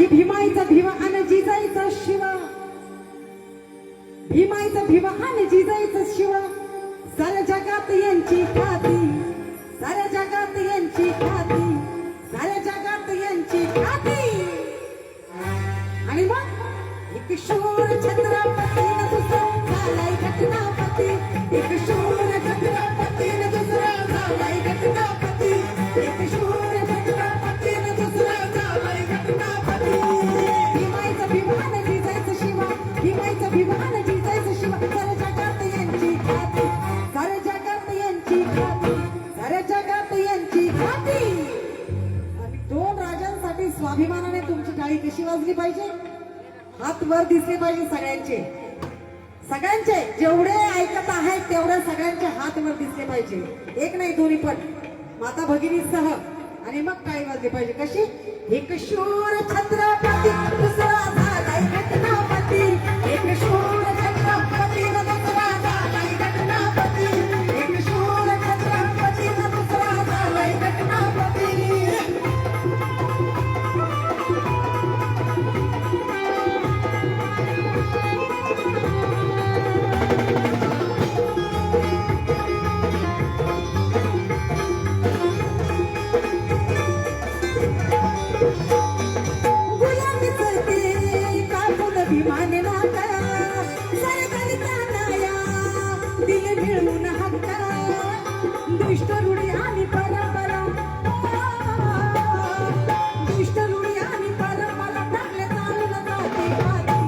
की भीमाईचा भिवा आणि जिजाईचा शिवा, भीमाईचा भिवा आणि जिजाईचा शिवा, साऱ्या जगात यांची ख्याती, साऱ्या जगात यांची ख्याती, साऱ्या जगात यांची ख्याती. आणि मग एक शूर छत्रपती न दुसरा झालाय घटनापती, एक शूर छत्रपती न दुसरा झालाय घटनापती, एक शूर छत्रपती न दुसरा झालाय घटनापती. भीमाईचा भिमान जिजायचं शिवा, भीमाईचा भिमान जिजायचं शिवा, साऱ्या जगात यांची ख्याती, साऱ्या जगात यांची ख्याती, साऱ्या जगात यांची ख्याती. आणि दोन राजांसाठी स्वाभिमानाने तुमची टाळी कशी वाजली पाहिजे? हात वर दिसले पाहिजे सगळ्यांचे, सगळ्यांचे जेवढे ऐकत आहेत तेवढे सगळ्यांचे हात वर दिसले पाहिजे, एक नाही दोन्ही पण, माता भगिनीसह. आणि मग टाळी वाजली पाहिजे कशी? एक शूर छत्रपती दुसरा झालाय घटनापती, एक शूर छत्रपती न दुसरा झालाय घटनापती, एक शूर छत्रपती न दुसरा झालाय घटनापती. विमान नाका सरगलिता नाया दिल मिळून हक्का, दुष्ट रूढी आणि परंपरा, दुष्ट रूढी आणि परंपरा टाकल्या जाळून जाती पाती,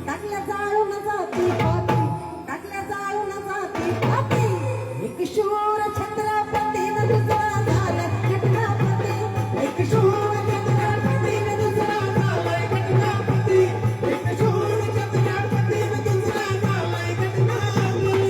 टाकल्या जाळून जाती पाती, टाकल्या जाळून जाती पाती. एक शूर छत्रपती न दुसरा झाला घटनापती, एक शूर छत्रपती न दुसरा झाला घटनापती, एक शूर छत्रपती न दुसरा झाला घटनापती.